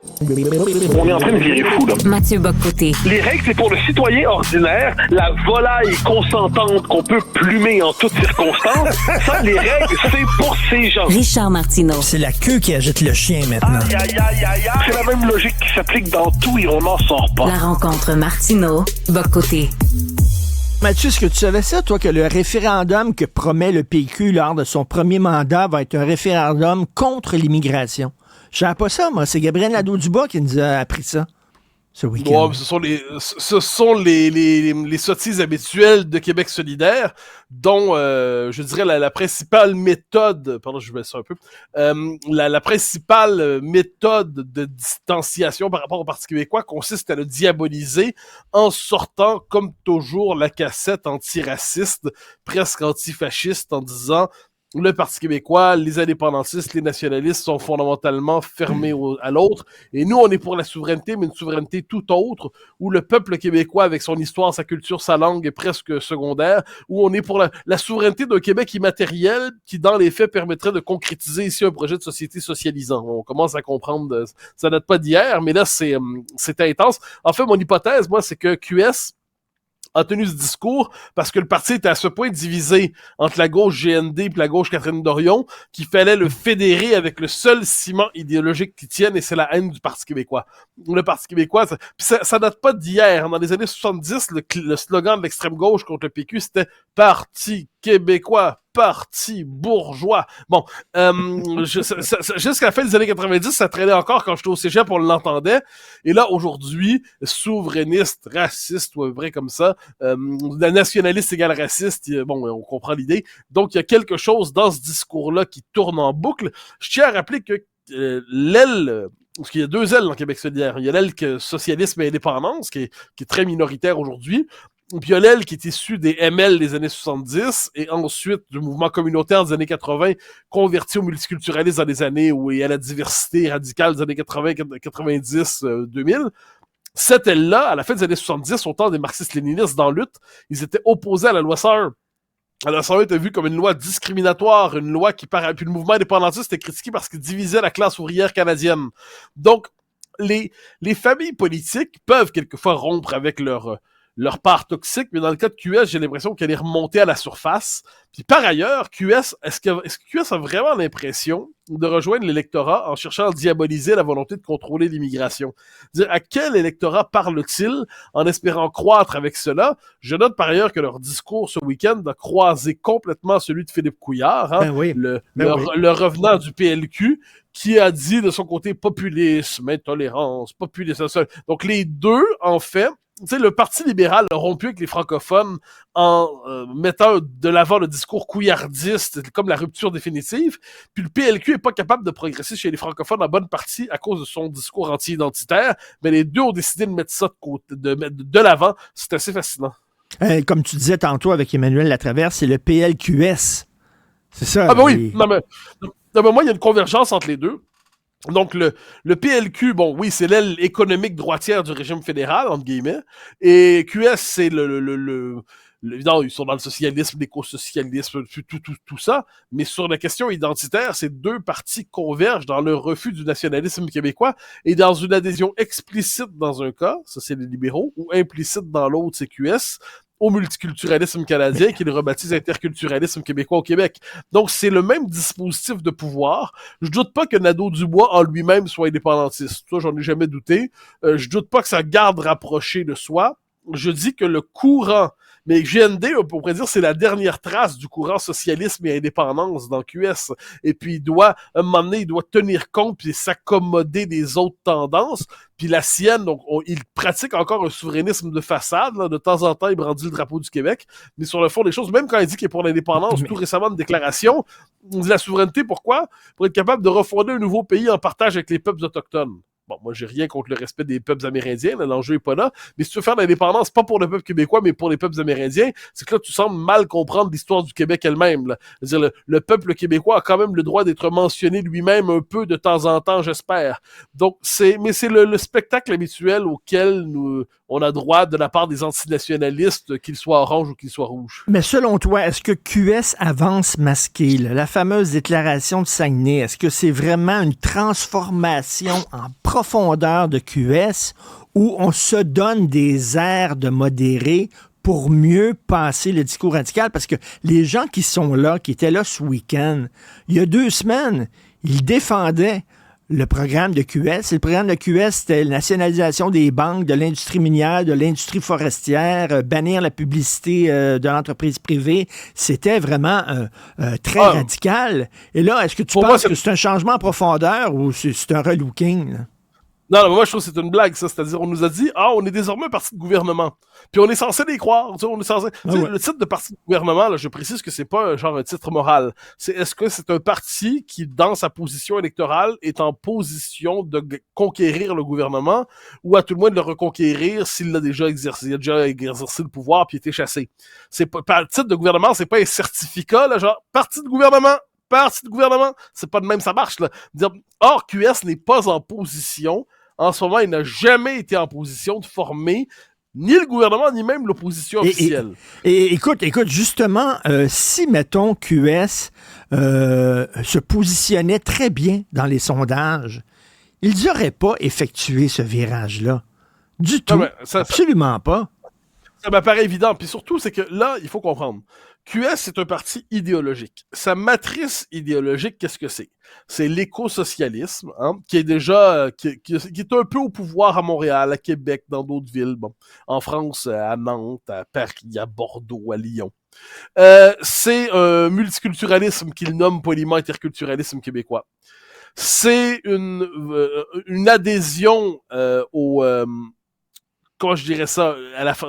On est en train de virer fou, là. Mathieu Bock-Côté. Les règles, c'est pour le citoyen ordinaire, la volaille consentante qu'on peut plumer en toutes circonstances. Ça, les règles, c'est pour ces gens. Richard Martineau. C'est la queue qui agite le chien maintenant. Aïe, aïe, aïe, aïe, aïe. C'est la même logique qui s'applique dans tout et on n'en sort pas. La rencontre Martineau-Bock-Côté. Mathieu, est-ce que tu savais ça, toi, que le référendum que promet le PQ lors de son premier mandat va être un référendum contre l'immigration? Je savais pas ça, moi. C'est Gabriel Nadeau-Dubois qui nous a appris ça ce week-end. Ouais, ce sont les sottises habituelles de Québec solidaire, dont, je dirais, la principale méthode, pardon, je mets ça un peu, la principale méthode de distanciation par rapport au Parti québécois consiste à le diaboliser en sortant, comme toujours, la cassette antiraciste, presque antifasciste, en disant le Parti québécois, les indépendantistes, les nationalistes sont fondamentalement fermés à l'autre. Et nous, on est pour la souveraineté, mais une souveraineté tout autre, où le peuple québécois, avec son histoire, sa culture, sa langue, est presque secondaire, où on est pour la souveraineté d'un Québec immatériel qui, dans les faits, permettrait de concrétiser ici un projet de société socialisant. On commence à comprendre, ça date pas d'hier, mais là, c'est intense. En fait, mon hypothèse, moi, c'est que QS a tenu ce discours parce que le parti était à ce point divisé entre la gauche GND et la gauche Catherine Dorion qu'il fallait le fédérer avec le seul ciment idéologique qui tienne, et c'est la haine du Parti québécois. Le Parti québécois, ça date pas d'hier. Dans les années 70, le slogan de l'extrême gauche contre le PQ, c'était « Parti québécois ». Parti bourgeois. Bon, jusqu'à la fin des années 90, ça traînait encore quand j'étais au cégep, on l'entendait. Et là, aujourd'hui, souverainiste, raciste, ou vrai comme ça, nationaliste égale raciste, bon, on comprend l'idée. Donc, il y a quelque chose dans ce discours-là qui tourne en boucle. Je tiens à rappeler que l'aile... Parce qu'il y a deux ailes dans Québec solidaire. Il y a l'aile que socialisme et indépendance, qui est très minoritaire aujourd'hui. Puis il y a l'aile qui est issue des ML des années 70 et ensuite du mouvement communautaire des années 80 converti au multiculturalisme dans les années où il y a la diversité radicale des années 80, 90, 2000. Cette aile-là, à la fin des années 70, au temps des marxistes-léninistes dans Lutte, ils étaient opposés à la loi 101. La loi 101 était vue comme une loi discriminatoire, une loi qui puis le mouvement indépendantiste était critiqué parce qu'il divisait la classe ouvrière canadienne. Donc, les familles politiques peuvent quelquefois rompre avec leur part toxique, mais dans le cas de QS, j'ai l'impression qu'elle est remontée à la surface. Puis par ailleurs, est-ce que QS a vraiment l'impression de rejoindre l'électorat en cherchant à diaboliser la volonté de contrôler l'immigration? Dire à quel électorat parle-t-il en espérant croître avec cela? Je note par ailleurs que leur discours ce week-end a croisé complètement celui de Philippe Couillard, hein, le revenant du PLQ, qui a dit de son côté populisme, intolérance, populisme. Donc les deux, en fait, tu sais, le Parti libéral a rompu avec les francophones en mettant de l'avant le discours couillardiste comme la rupture définitive, puis le PLQ est pas capable de progresser chez les francophones en bonne partie à cause de son discours anti-identitaire, mais les deux ont décidé de mettre ça de l'avant. C'est assez fascinant. Comme tu disais tantôt avec Emmanuel Latraverse, c'est le PLQS. C'est ça. Ah ben oui, non, mais moi, il y a une convergence entre les deux. Donc, le PLQ, bon, oui, c'est l'aile économique droitière du régime fédéral, entre guillemets, et QS, c'est évidemment, ils sont dans le socialisme, l'éco-socialisme, tout ça, mais sur la question identitaire, ces deux partis convergent dans le refus du nationalisme québécois et dans une adhésion explicite dans un cas, ça c'est les libéraux, ou implicite dans l'autre, c'est QS, au multiculturalisme canadien qu'il rebaptise interculturalisme québécois au Québec. Donc, c'est le même dispositif de pouvoir. Je doute pas que Nadeau-Dubois en lui-même soit indépendantiste. Ça, j'en ai jamais douté. Je doute pas que ça garde rapproché de soi. Je dis que le courant, mais GND, on pourrait dire, c'est la dernière trace du courant socialisme et indépendance dans QS. Et puis, à un moment donné, il doit tenir compte puis s'accommoder des autres tendances. Puis la sienne, donc, il pratique encore un souverainisme de façade. Là. De temps en temps, il brandit le drapeau du Québec. Mais sur le fond des choses, même quand il dit qu'il est pour l'indépendance, tout récemment, une déclaration, il dit la souveraineté, pourquoi? Pour être capable de refonder un nouveau pays en partage avec les peuples autochtones. Bon, moi, j'ai rien contre le respect des peuples amérindiens, là, l'enjeu est pas là. Mais si tu veux faire l'indépendance, pas pour le peuple québécois, mais pour les peuples amérindiens, c'est que là, tu sembles mal comprendre l'histoire du Québec elle-même. Là. C'est-à-dire, le peuple québécois a quand même le droit d'être mentionné lui-même un peu de temps en temps, j'espère. Donc, c'est le spectacle habituel auquel on a droit de la part des antinationalistes, qu'ils soient orange ou qu'ils soient rouges. Mais selon toi, est-ce que QS avance masqué, là, la fameuse déclaration de Saguenay, est-ce que c'est vraiment une transformation en profondeur de QS où on se donne des airs de modéré pour mieux passer le discours radical? Parce que les gens qui sont là, qui étaient là ce week-end, il y a 2 semaines, ils défendaient le programme de QS. Le programme de QS, c'était la nationalisation des banques, de l'industrie minière, de l'industrie forestière, bannir la publicité de l'entreprise privée. C'était vraiment très radical. Et là, est-ce que tu penses que c'est un changement en profondeur ou c'est un relooking, là? Non, moi, je trouve que c'est une blague, ça. C'est-à-dire, on nous a dit, on est désormais un parti de gouvernement. Puis on est censé les croire. Tu sais, on est censé... Le titre de parti de gouvernement, là, je précise que c'est pas un titre moral. Est-ce que c'est un parti qui, dans sa position électorale, est en position de conquérir le gouvernement ou à tout le moins de le reconquérir s'il l'a déjà exercé. Il a déjà exercé le pouvoir puis été chassé. C'est pas, le titre de gouvernement, c'est pas un certificat, là, genre, parti de gouvernement, c'est pas de même, ça marche, là. Or, QS n'est pas en position. En ce moment, il n'a jamais été en position de former ni le gouvernement, ni même l'opposition officielle. Et écoute, justement, si, mettons, QS se positionnait très bien dans les sondages, ils n'auraient pas effectué ce virage-là. Du tout. Absolument pas. Ça m'apparaît évident. Puis surtout, c'est que là, il faut comprendre. QS, c'est un parti idéologique. Sa matrice idéologique, qu'est-ce que c'est? C'est l'éco-socialisme, qui est déjà, qui est un peu au pouvoir à Montréal, à Québec, dans d'autres villes, en France, à Nantes, à Paris, à Bordeaux, à Lyon. C'est un multiculturalisme qu'il nomme poliment interculturalisme québécois. C'est une adhésion au comment je dirais ça,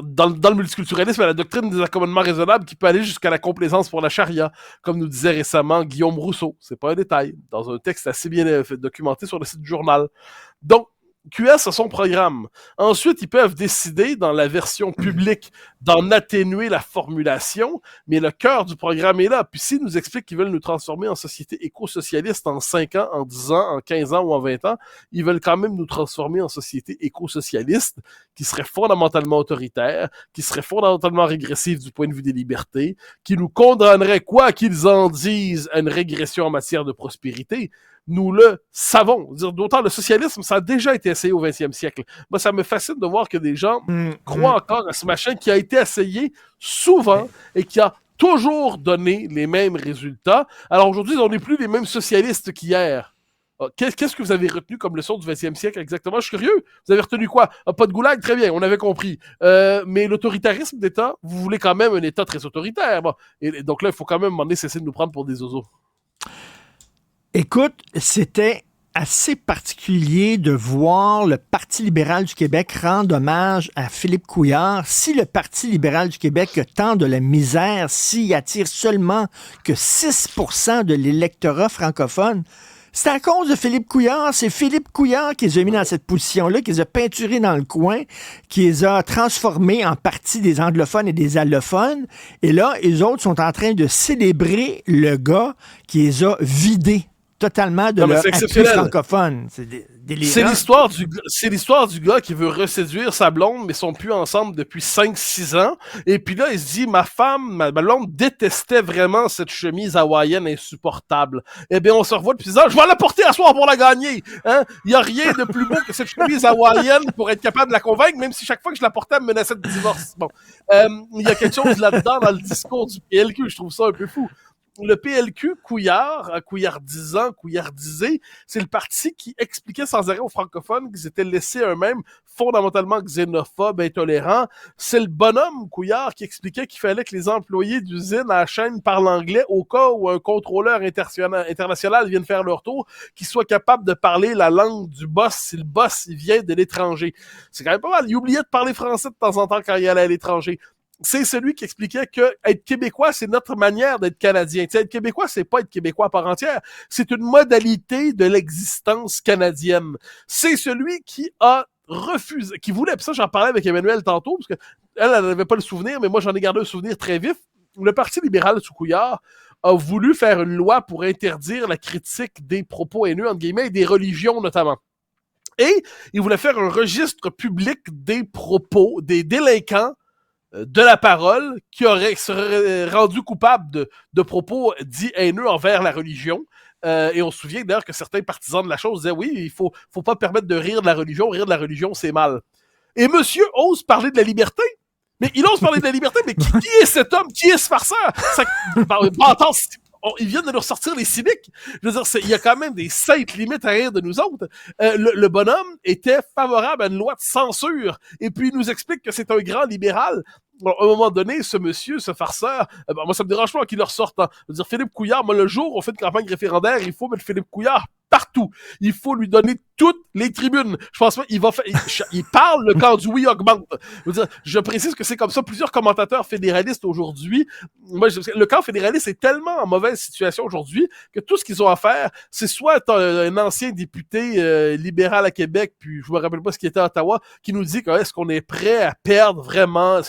dans le multiculturalisme, à la doctrine des accommodements raisonnables qui peut aller jusqu'à la complaisance pour la charia, comme nous disait récemment Guillaume Rousseau. C'est pas un détail, dans un texte assez bien documenté sur le site du journal. Donc, QS a son programme. Ensuite, ils peuvent décider, dans la version publique, d'en atténuer la formulation, mais le cœur du programme est là. Puis s'ils nous expliquent qu'ils veulent nous transformer en société éco-socialiste en 5 ans, en 10 ans, en 15 ans ou en 20 ans, ils veulent quand même nous transformer en société éco-socialiste, qui serait fondamentalement autoritaire, qui serait fondamentalement régressive du point de vue des libertés, qui nous condamnerait, quoi qu'ils en disent, à une régression en matière de prospérité. Nous le savons. D'autant le socialisme, ça a déjà été essayé au 20e siècle. Moi, ça me fascine de voir que des gens croient encore à ce machin qui a été essayé souvent et qui a toujours donné les mêmes résultats. Alors aujourd'hui, on n'est plus les mêmes socialistes qu'hier. Qu'est-ce que vous avez retenu comme leçon du 20e siècle exactement? Je suis curieux. Vous avez retenu quoi? Pas de goulag? Très bien, on avait compris. Mais l'autoritarisme d'État, vous voulez quand même un État très autoritaire. Bon. Et donc là, il faut quand même demander cesser de nous prendre pour des oiseaux. Écoute, c'était assez particulier de voir le Parti libéral du Québec rendre hommage à Philippe Couillard. Si le Parti libéral du Québec a tant de la misère, s'il attire seulement que 6% de l'électorat francophone, c'est à cause de Philippe Couillard. C'est Philippe Couillard qui les a mis dans cette position-là, qui les a peinturés dans le coin, qui les a transformés en partie des anglophones et des allophones. Et là, les autres sont en train de célébrer le gars qui les a vidés totalement de leur appui francophone. C'est délirant. C'est l'histoire du gars qui veut reséduire sa blonde, mais ils sont plus ensemble depuis 5-6 ans. Et puis là, il se dit, ma blonde détestait vraiment cette chemise hawaïenne insupportable. Eh bien, on se revoit depuis 10 ans, je vais la porter à soir pour la gagner. Hein? Il n'y a rien de plus beau que cette chemise hawaïenne pour être capable de la convaincre, même si chaque fois que je la portais, elle me menaçait de divorce. Bon. Il y a quelque chose là-dedans dans le discours du PLQ, je trouve ça un peu fou. Le PLQ, couillardisé, c'est le parti qui expliquait sans arrêt aux francophones qu'ils étaient laissés eux-mêmes fondamentalement xénophobes, intolérants. C'est le bonhomme Couillard qui expliquait qu'il fallait que les employés d'usine à la chaîne parlent anglais au cas où un contrôleur international vienne faire leur tour, qu'il soit capable de parler la langue du boss si le boss il vient de l'étranger. C'est quand même pas mal. Il oubliait de parler français de temps en temps quand il allait à l'étranger. C'est celui qui expliquait que être québécois, c'est notre manière d'être canadien. T'sais, être québécois, c'est pas être québécois à part entière. C'est une modalité de l'existence canadienne. C'est celui qui a refusé, qui voulait, puis ça, j'en parlais avec Emmanuel tantôt, parce que elle n'avait pas le souvenir, mais moi, j'en ai gardé un souvenir très vif. Le Parti libéral sous Couillard a voulu faire une loi pour interdire la critique des propos haineux, entre guillemets, et des religions, notamment. Et il voulait faire un registre public des propos, des délinquants de la parole qui serait rendu coupable de propos dits haineux envers la religion. Et on se souvient d'ailleurs que certains partisans de la chose disaient oui, il faut pas permettre de rire de la religion, c'est mal. Et monsieur ose parler de la liberté. Mais il ose parler de la liberté, mais qui est cet homme? Qui est ce farceur? Ils viennent de nous ressortir les cyniques. Je veux dire, il y a quand même des saintes limites à rire de nous autres. Le bonhomme était favorable à une loi de censure. Et puis, il nous explique que c'est un grand libéral. Bon, à un moment donné, ce monsieur, ce farceur, moi, ça me dérange pas qu'il le ressorte. Hein. Je veux dire, Philippe Couillard, moi, le jour où on fait une campagne référendaire, il faut mettre Philippe Couillard partout. Il faut lui donner toutes les tribunes. Je pense pas, il parle, le camp du oui augmente. Je précise que c'est comme ça. Plusieurs commentateurs fédéralistes aujourd'hui, le camp fédéraliste est tellement en mauvaise situation aujourd'hui que tout ce qu'ils ont à faire, c'est soit un ancien député libéral à Québec, puis je me rappelle pas ce qui était à Ottawa, qui nous dit est-ce qu'on est prêt à perdre vraiment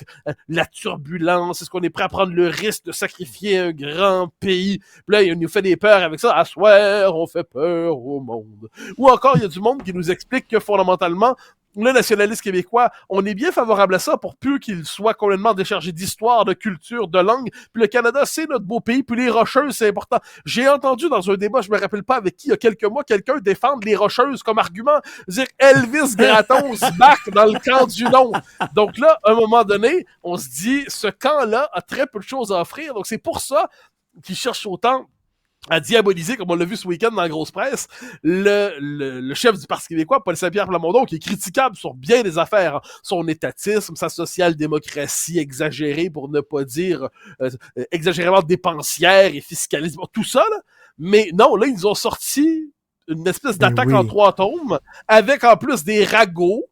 la turbulence, est-ce qu'on est prêt à prendre le risque de sacrifier un grand pays? Puis là, il nous fait des peurs avec ça. À soir, on fait peur au monde. Ou encore, il y a du monde qui nous explique que fondamentalement, le nationaliste québécois, on est bien favorable à ça pour peu qu'il soit complètement déchargé d'histoire, de culture, de langue. Puis le Canada, c'est notre beau pays. Puis les Rocheuses, c'est important. J'ai entendu dans un débat, je me rappelle pas avec qui, il y a quelques mois, quelqu'un défendre les Rocheuses comme argument. Dire Elvis Gratton se back dans le camp du non. Donc là, à un moment donné, on se dit, ce camp-là a très peu de choses à offrir. Donc c'est pour ça qu'ils cherchent autant à diaboliser, comme on l'a vu ce week-end dans la grosse presse, le chef du Parti québécois, Paul Saint-Pierre Plamondon, qui est critiquable sur bien des affaires. Hein. Son étatisme, sa social-démocratie exagérée, pour ne pas dire exagérément dépensière et fiscaliste, tout ça, là. Mais non, là, ils nous ont sorti une espèce d'attaque en 3 tomes, avec en plus des ragots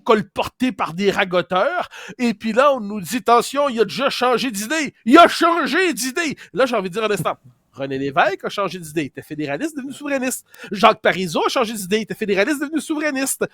colportés par des ragoteurs, et puis là, on nous dit, attention, il a déjà changé d'idée. Il a changé d'idée! Là, j'ai envie de dire un instant. René Lévesque a changé d'idée, il était fédéraliste, devenu souverainiste. Jacques Parizeau a changé d'idée, il était fédéraliste, devenu souverainiste.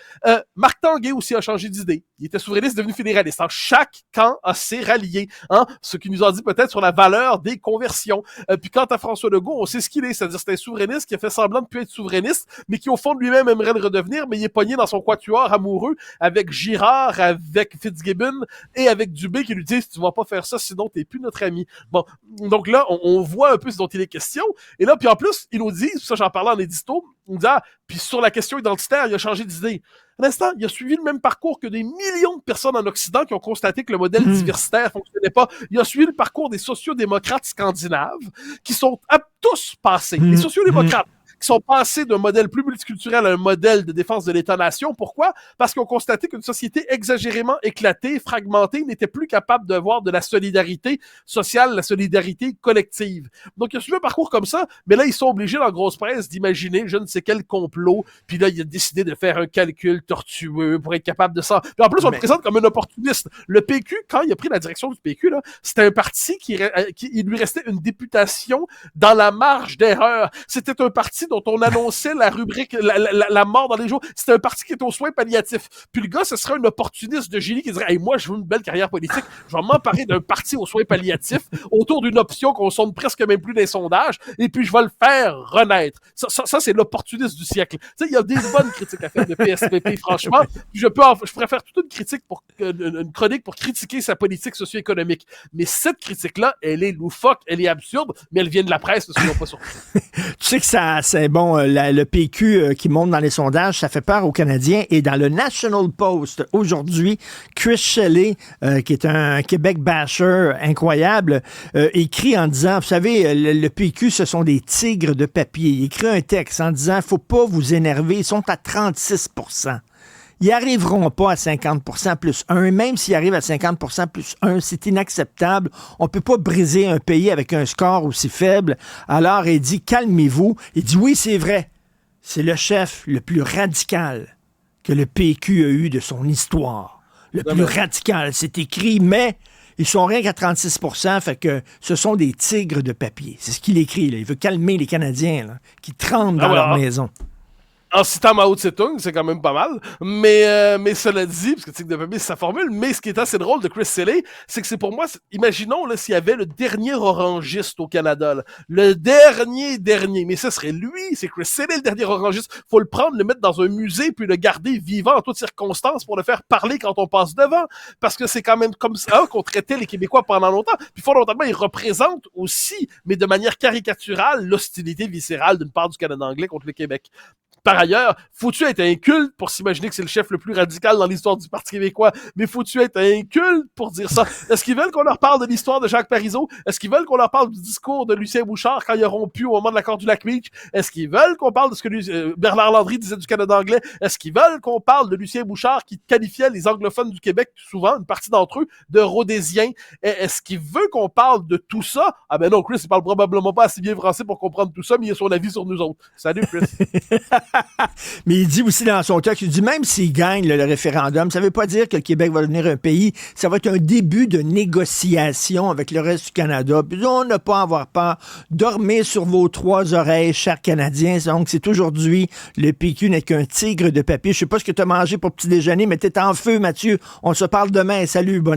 Marc Tanguay aussi a changé d'idée, il était souverainiste, devenu fédéraliste. Alors, chaque camp a ses ralliés, hein, ce qui nous en dit peut-être sur la valeur des conversions. Puis quant à François Legault, on sait ce qu'il est, c'est-à-dire c'est un souverainiste qui a fait semblant de plus être souverainiste, mais qui au fond de lui-même aimerait le redevenir, mais il est pogné dans son quatuor amoureux avec Girard, avec Fitzgibbon et avec Dubé qui lui disent « Tu vas pas faire ça, sinon t'es plus notre ami ». Bon, donc là, on voit un peu ce dont il est question. Et là, puis en plus, ils nous disent, ça j'en parlais en édito, ils nous disent, puis sur la question identitaire, il a changé d'idée. À l'instant, il a suivi le même parcours que des millions de personnes en Occident qui ont constaté que le modèle diversitaire fonctionnait pas. Il a suivi le parcours des sociodémocrates scandinaves qui sont tous passés. Les sociodémocrates qui sont passés d'un modèle plus multiculturel à un modèle de défense de l'État-nation. Pourquoi? Parce qu'ils ont constaté qu'une société exagérément éclatée, fragmentée, n'était plus capable d'avoir de la solidarité sociale, la solidarité collective. Donc, il a suivi un parcours comme ça, mais là, ils sont obligés, dans la grosse presse, d'imaginer je ne sais quel complot, puis là, il a décidé de faire un calcul tortueux pour être capable de ça. Puis en plus, on le présente comme un opportuniste. Le PQ, quand il a pris la direction du PQ, là, c'était un parti il lui restait une députation dans la marge d'erreur. C'était un parti dont on annonçait la rubrique la mort dans les jours. C'était un parti qui était aux soins palliatifs. Puis le gars, ce serait un opportuniste de génie qui dirait hey, moi, je veux une belle carrière politique. Je vais m'emparer d'un parti aux soins palliatifs autour d'une option qu'on sonde presque même plus dans les sondages et puis je vais le faire renaître. Ça c'est l'opportuniste du siècle. Tu sais, il y a des bonnes critiques à faire de PSPP, franchement. Je pourrais faire toute une chronique pour critiquer sa politique socio-économique. Mais cette critique-là, elle est loufoque, elle est absurde, mais elle vient de la presse, ne soyons pas surpris. Tu sais que c'est bon, le PQ qui monte dans les sondages, ça fait peur aux Canadiens. Et dans le National Post, aujourd'hui, Chris Shelley, qui est un Québec basher incroyable, écrit en disant, vous savez, le PQ, ce sont des tigres de papier. Il écrit un texte en disant, faut pas vous énerver, ils sont à 36%. Ils n'arriveront pas à 50% plus 1. Même s'ils arrivent à 50% plus 1, c'est inacceptable. On ne peut pas briser un pays avec un score aussi faible. Alors, il dit, calmez-vous. Il dit, oui, c'est vrai. C'est le chef le plus radical que le PQ a eu de son histoire. Le plus radical, c'est écrit, mais ils sont rien qu'à 36%, fait que ce sont des tigres de papier. C'est ce qu'il écrit, là. Il veut calmer les Canadiens là, qui tremblent dans leur maison. En citant Mao Tse-tung, c'est quand même pas mal. Mais cela dit, parce que Tigre de Papier, c'est sa formule, mais ce qui est assez drôle de Chris Seeley, c'est que c'est pour moi, imaginons là, s'il y avait le dernier orangiste au Canada, là, le dernier, mais ce serait lui, c'est Chris Seeley, le dernier orangiste. Faut le prendre, le mettre dans un musée, puis le garder vivant en toutes circonstances pour le faire parler quand on passe devant. Parce que c'est quand même comme ça qu'on traitait les Québécois pendant longtemps. Puis fondamentalement, il représente aussi, mais de manière caricaturale, l'hostilité viscérale d'une part du Canada anglais contre le Québec. Par ailleurs, faut-tu être inculte pour s'imaginer que c'est le chef le plus radical dans l'histoire du Parti québécois? Mais faut-tu être inculte pour dire ça? Est-ce qu'ils veulent qu'on leur parle de l'histoire de Jacques Parizeau? Est-ce qu'ils veulent qu'on leur parle du discours de Lucien Bouchard quand il a rompu au moment de l'accord du Lac-Meach? Est-ce qu'ils veulent qu'on parle de ce que Bernard Landry disait du Canada anglais? Est-ce qu'ils veulent qu'on parle de Lucien Bouchard qui qualifiait les anglophones du Québec, souvent, une partie d'entre eux, de rhodésiens? Est-ce qu'il veut qu'on parle de tout ça? Ah ben non, Chris, il parle probablement pas assez bien français pour comprendre tout ça, mais il a son avis sur nous autres. Salut, Chris. Mais il dit aussi dans son texte, il dit même s'il gagne le référendum, ça ne veut pas dire que le Québec va devenir un pays. Ça va être un début de négociation avec le reste du Canada. Puis on n'a pas à avoir peur. Dormez sur vos 3 oreilles, chers Canadiens. Donc, c'est aujourd'hui, le PQ n'est qu'un tigre de papier. Je sais pas ce que tu as mangé pour petit déjeuner, mais t'es en feu, Mathieu. On se parle demain. Salut, bonne